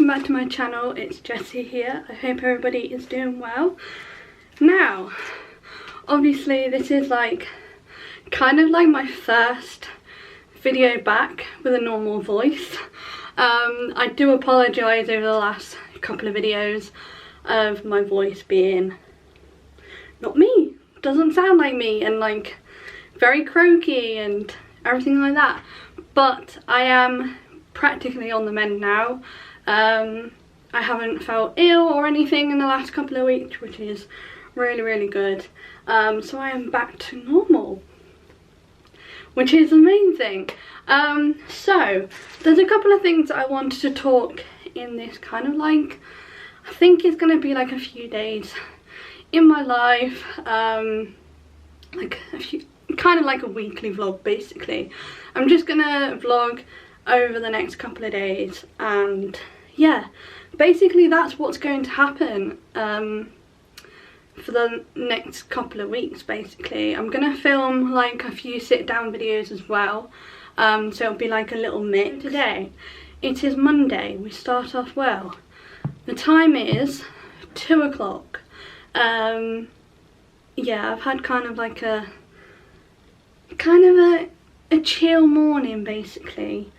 welcome back to my channel. It's Jessie here. I hope everybody is doing well. Now, obviously this is kind of like my first video back with a normal voice. I do apologise over the last couple of videos of my voice being not me, doesn't sound like me, and very croaky and everything like that, but I am practically on the mend now. I haven't felt ill or anything in the last couple of weeks, which is really good. So I am back to normal, which is the main thing. So there's a couple of things that I wanted to talk in this kind of I think it's going to be a few days in my life, kind of like a weekly vlog basically. I'm just gonna vlog over the next couple of days, and yeah, basically that's what's going to happen for the next couple of weeks. Basically I'm gonna film a few sit-down videos as well, so it'll be a little mix. Today it is Monday. We start off well. The time is 2 o'clock. Yeah, I've had kind of a chill morning basically.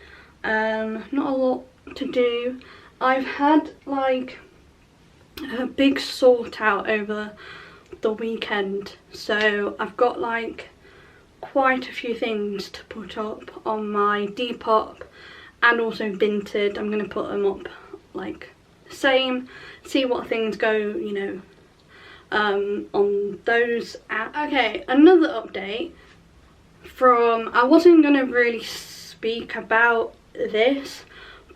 Not a lot to do. I've had a big sort out over the weekend, so I've got quite a few things to put up on my Depop and also Vinted. I'm going to put them up the same, see what things go, you know, on those apps. Okay, another update from, I wasn't going to really speak about this,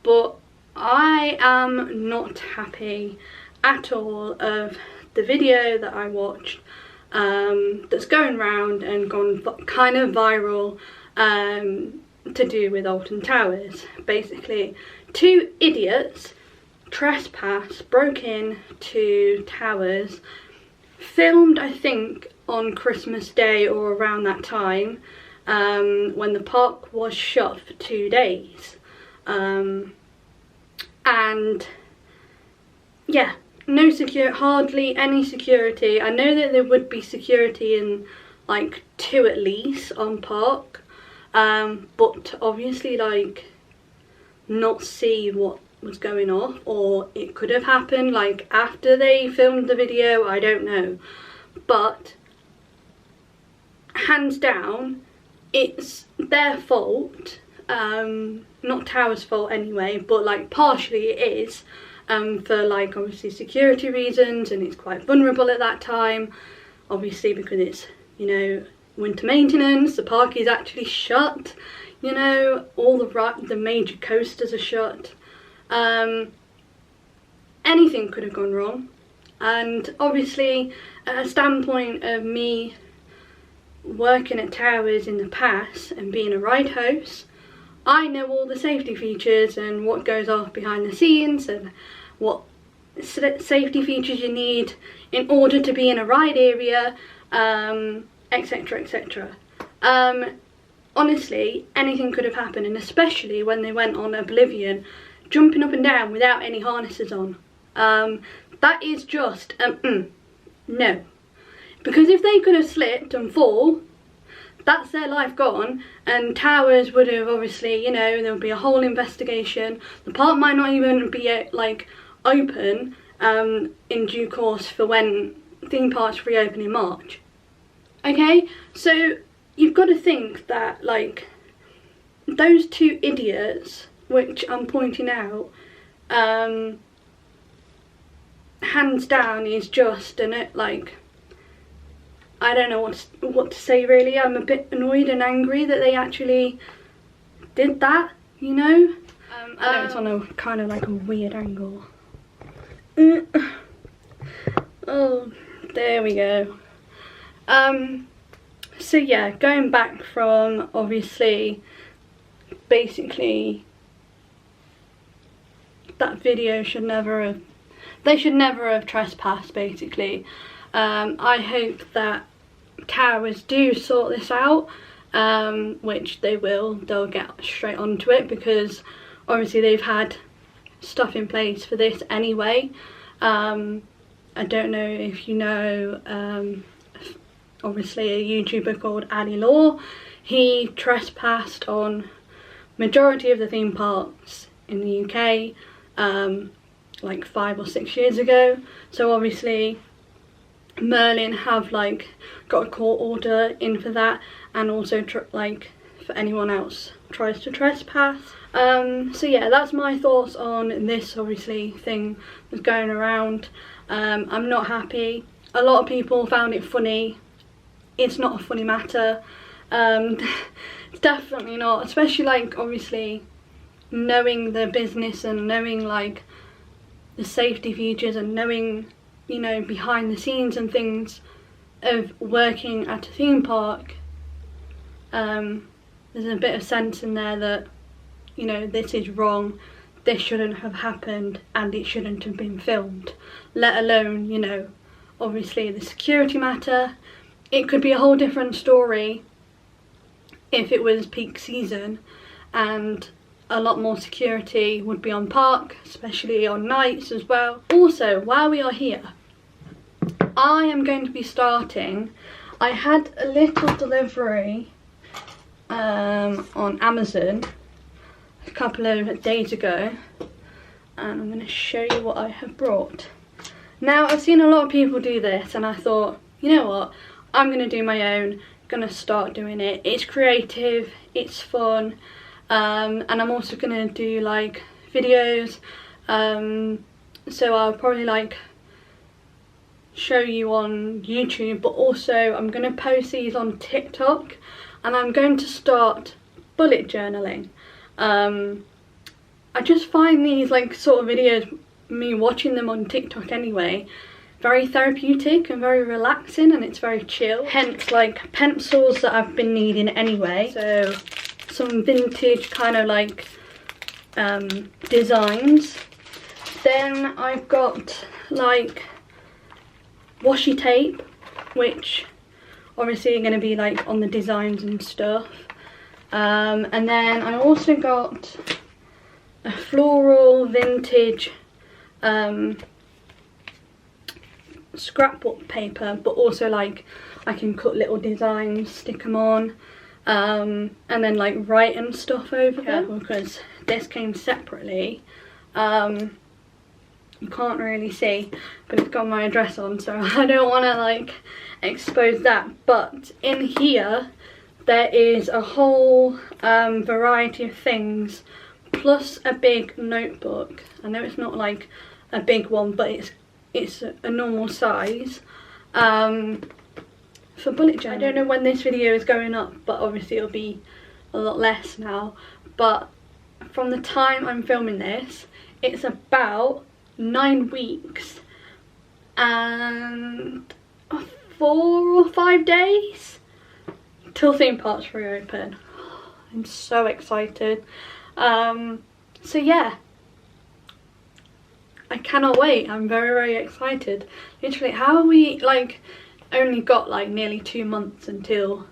but I am not happy at all of the video that I watched that's going round and gone kind of viral, to do with Alton Towers. Basically, two idiots trespassed, broke in to towers, filmed I think on Christmas Day or around that time, when the park was shut for 2 days, and yeah, no hardly any security. I know that there would be security in 2 at least on park, but obviously not see what was going off, or it could have happened after they filmed the video, I don't know. But hands down it's their fault, not Tower's fault anyway, but partially it is, for obviously security reasons, and it's quite vulnerable at that time, obviously because it's, you know, winter maintenance, the park is actually shut, you know, all the major coasters are shut. Anything could have gone wrong, and obviously at a standpoint of me working at Towers in the past and being a ride host, I know all the safety features and what goes off behind the scenes and what safety features you need in order to be in a ride area, etc, etc. Honestly, anything could have happened, and especially when they went on Oblivion, jumping up and down without any harnesses on. That is just no, because if they could have slipped and fall, that's their life gone, and Towers would have obviously, you know, there would be a whole investigation. The park might not even be open in due course for when theme parks reopen in March. Okay, so you've got to think that those two idiots, which I'm pointing out, hands down is just, and I don't know what to say really. I'm a bit annoyed and angry that they actually did that, you know. I know it's on a kind of a weird angle. Oh, there we go. So yeah, going back from, obviously, basically that video should never have, they should never have trespassed basically. I hope that Towers do sort this out, which they will. They'll get straight onto it, because obviously they've had stuff in place for this anyway. I don't know if you know, obviously a YouTuber called Ali Law. He trespassed on majority of the theme parks in the UK like 5 or 6 years ago. So obviously Merlin have like got a court order in for that, and also like for anyone else tries to trespass. So yeah, that's my thoughts on this obviously thing that's going around. I'm not happy. A lot of people found it funny. It's not a funny matter. It's definitely not, especially like obviously knowing the business and knowing like the safety features and knowing, you know, behind the scenes and things of working at a theme park. There's a bit of sense in there that, you know, this is wrong, this shouldn't have happened, and it shouldn't have been filmed, let alone, you know, obviously the security matter. It could be a whole different story if it was peak season and a lot more security would be on park, especially on nights as well. Also, while we are here, I am going to be starting, I had a little delivery on Amazon a couple of days ago, and I'm going to show you what I have brought. Now, I've seen a lot of people do this and I thought, you know what, I'm going to do my own, going to start doing it. It's creative, it's fun, and I'm also going to do like videos, so I'll probably like show you on YouTube, but also I'm going to post these on TikTok, and I'm going to start bullet journaling. I just find these like sort of videos, me watching them on TikTok anyway, very therapeutic and very relaxing, and it's very chill. Hence like pencils that I've been needing anyway, so some vintage kind of like designs. Then I've got like washi tape, which obviously are going to be like on the designs and stuff, and then I also got a floral vintage scrapbook paper, but also like I can cut little designs, stick them on, and then like write and stuff over them, because this came separately. You can't really see, but it's got my address on, so I don't want to like expose that. But in here there is a whole variety of things, plus a big notebook. I know it's not like a big one, but it's a normal size, for bullet journal. I don't know when this video is going up, but obviously it'll be a lot less now. But from the time I'm filming this, it's about 9 weeks and 4 or 5 days till theme parks reopen. I'm so excited. So yeah, I cannot wait. I'm very, very excited. Literally, how have we like only got like nearly 2 months until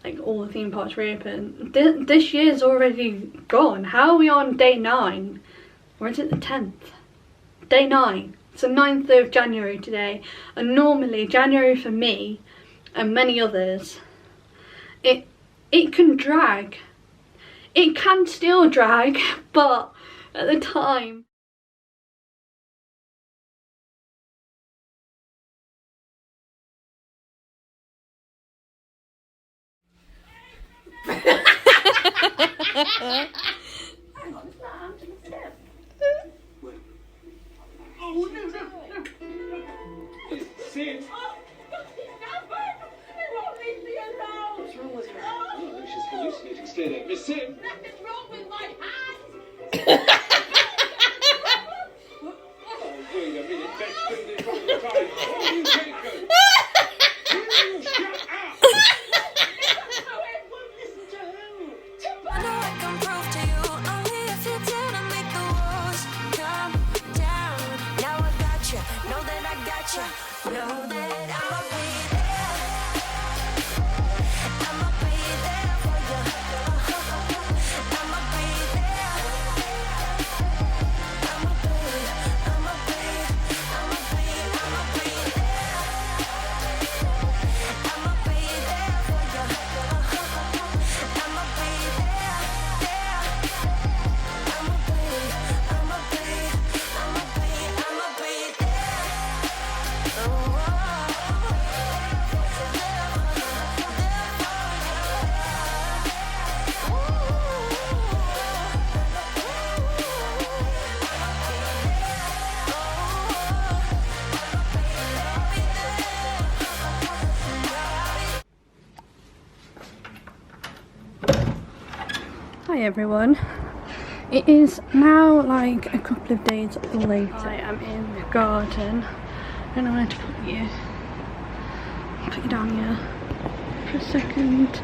like all the theme parks reopen? This year's already gone. How are we on day 9? Or is it the 10th? Day 9. It's the 9th of January today. And normally January for me and many others, it can drag. It can still drag, but at the time. Hang on, it's not under the step. Oh, no, no, no. Sid. Oh, they won't leave me alone. What's wrong with her? Oh, she's hallucinating. Stay there. Miss Sid. Nothing wrong with my hands. Oh, wait a minute. That's been there all the time. Oh, you take her. Will you shut up? Hi everyone, it is now like a couple of days later. I am in the garden. I don't know where to put you. I'll put you down here for a second.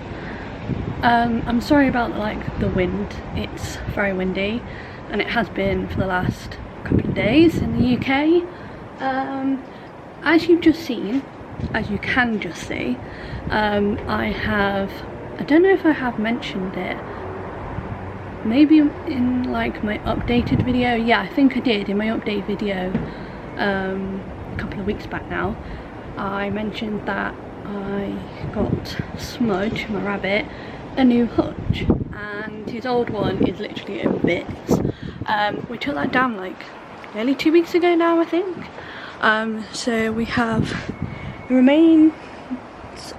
I'm sorry about like the wind. It's very windy and it has been for the last couple of days in the UK. As you've just seen, as you can just see, I don't know if I have mentioned it, maybe in like my updated video. Yeah, I think I did in my update video a couple of weeks back now. I mentioned that I got Smudge, my rabbit, a new hutch, and his old one is literally in bits. We took that down like nearly 2 weeks ago now, I think. So we have the remains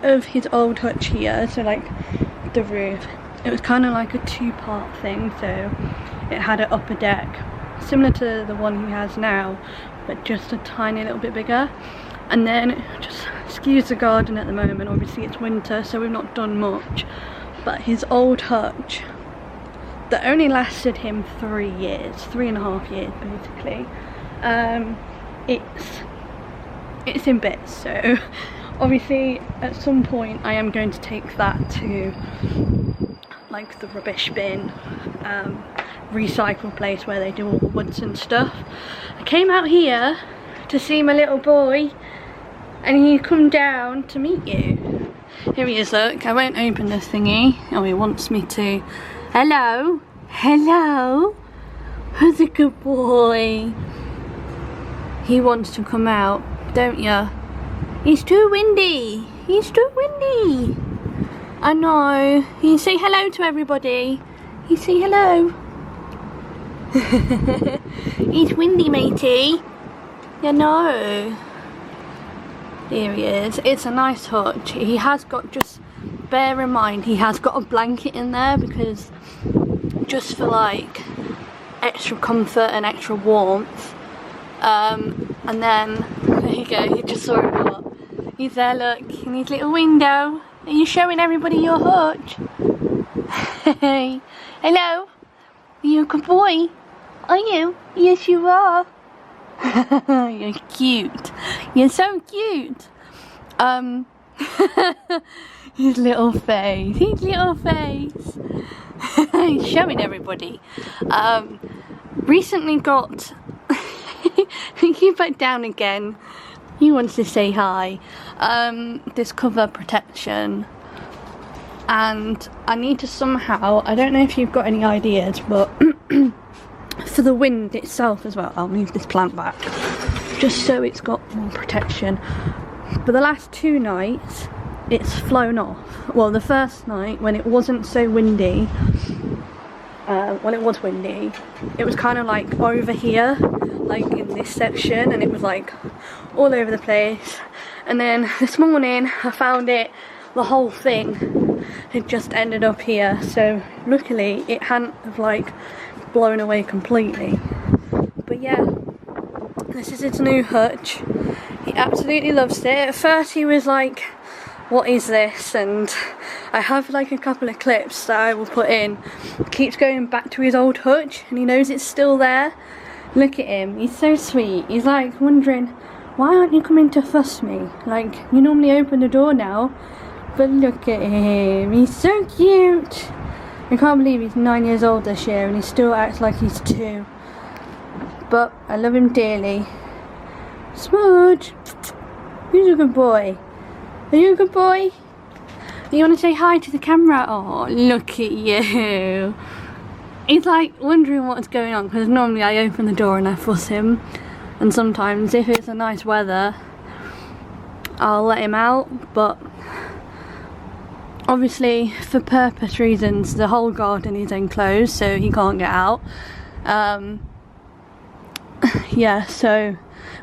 of his old hutch here, so like the roof. It was kind of like a two-part thing, so it had an upper deck similar to the one he has now, but just a tiny little bit bigger. And then just excuse the garden at the moment, obviously it's winter so we've not done much, but his old hutch that only lasted him 3 years, 3.5 years basically, it's in bits. So obviously at some point I am going to take that to like the rubbish bin, recycle place where they do all the woods and stuff. I came out here to see my little boy and he come down to meet you. Here he is, look. I won't open this thingy. Oh, he wants me to. Hello, hello, who's a good boy? He wants to come out, don't ya? He's too windy, he's too windy. I know. You say hello to everybody. You say hello. He's windy, matey. You know. Here he is. It's a nice hutch. He has got, just bear in mind, he has got a blanket in there because just for like extra comfort and extra warmth. And then there you go. You just saw him up. He's there. Look in his little window. Are you showing everybody your hutch? Hey, hello? Are you a good boy? Are you? Yes, you are. You're cute. You're so cute. His little face. His little face. He's showing everybody. Recently got. Keep back down again. He wants to say hi. This cover protection, and I need to somehow, I don't know if you've got any ideas, but for the wind itself as well, I'll move this plant back just so it's got more protection. But the last 2 nights it's flown off. Well, the first night when it wasn't so windy, when it was windy, it was kind of like over here, like in this section, and it was like all over the place. And then this morning I found it, the whole thing had just ended up here, so luckily it hadn't have like blown away completely. But yeah, this is its new hutch. He absolutely loves it. At first he was like, what is this? And I have like a couple of clips that I will put in. He keeps going back to his old hutch and he knows it's still there. Look at him, he's so sweet. He's like wondering, why aren't you coming to fuss me? Like, you normally open the door now. But look at him, he's so cute. I can't believe he's 9 years old this year and he still acts like he's 2. But I love him dearly. Smudge, who's a good boy? Are you a good boy? You want to say hi to the camera? Oh, look at you. He's like wondering what's going on, because normally I open the door and I fuss him, and sometimes if it's a nice weather I'll let him out, but obviously for purpose reasons the whole garden is enclosed so he can't get out. Yeah, so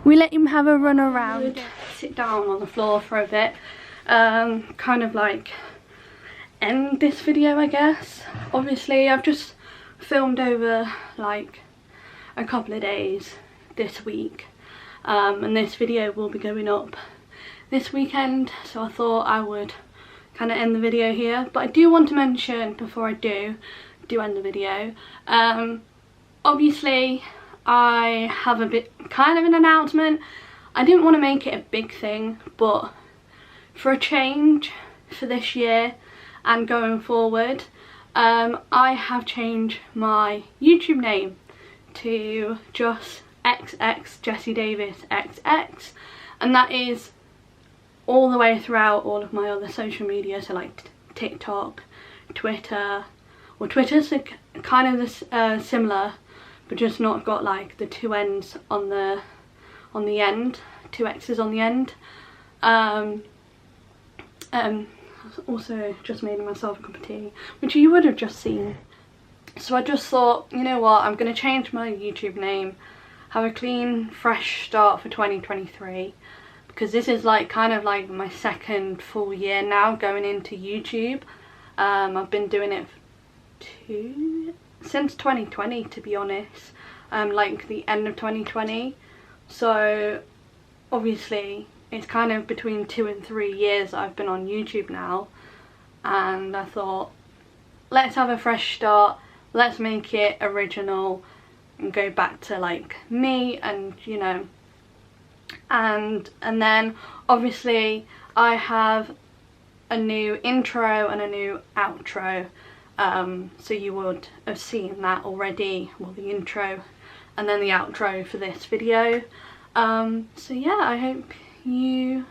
we let him have a run around. Sit down on the floor for a bit, kind of like end this video, I guess. Obviously I've just filmed over like a couple of days this week, and this video will be going up this weekend, so I thought I would kind of end the video here. But I do want to mention before I do end the video, obviously I have a bit kind of an announcement. I didn't want to make it a big thing, but for a change for this year and going forward, I have changed my YouTube name to just XX Jessie Davis XX, and that is all the way throughout all of my other social media, so like TikTok, Twitter. Well, Twitter's kind of similar, but just not got like the two N's on the end, two X's on the end. Also just made myself a cup of tea, which you would have just seen. So I just thought, you know what, I'm going to change my YouTube name, have a clean, fresh start for 2023, because this is like kind of like my second full year now going into YouTube. I've been doing it since 2020, to be honest, like the end of 2020. So obviously it's kind of between 2 and 3 years I've been on YouTube now, and I thought, let's have a fresh start, let's make it original and go back to like me, and you know, and then obviously I have a new intro and a new outro, so you would have seen that already, well, the intro and then the outro for this video. So yeah, I hope you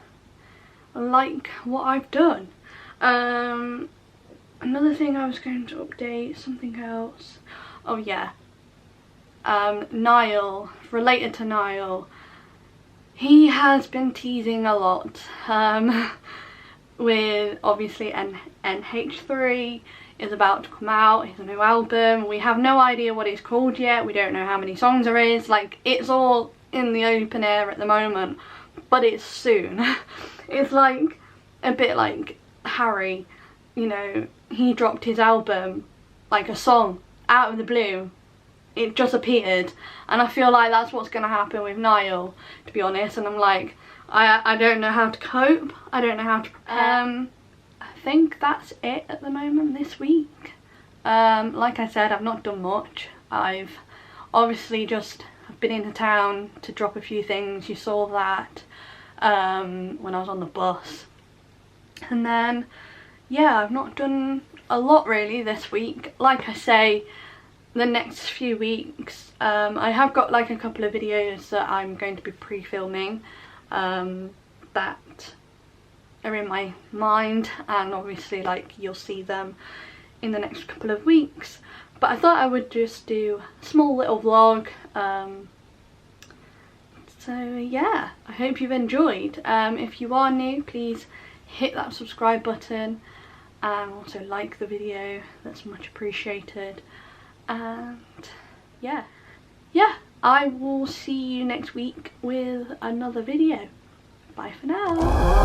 like what I've done. Another thing I was going to update, something else. Oh yeah, Niall, related to Niall, he has been teasing a lot with obviously NH3 is about to come out, his new album. We have no idea what it's called yet, we don't know how many songs there is, like it's all in the open air at the moment, but it's soon. It's like a bit like Harry, you know, he dropped his album, like a song, out of the blue. It just appeared, and I feel like that's what's going to happen with Niall, to be honest. And I'm like, I don't know how to cope, I don't know how to prepare. I think that's it at the moment this week. Like I said, I've not done much. I've obviously just been into town to drop a few things, you saw that when I was on the bus. And then yeah, I've not done a lot really this week. Like I say, the next few weeks I have got like a couple of videos that I'm going to be pre-filming that are in my mind, and obviously like you'll see them in the next couple of weeks. But I thought I would just do a small little vlog. So yeah, I hope you've enjoyed. If you are new, please hit that subscribe button and also like the video, that's much appreciated. And yeah, I will see you next week with another video. Bye for now.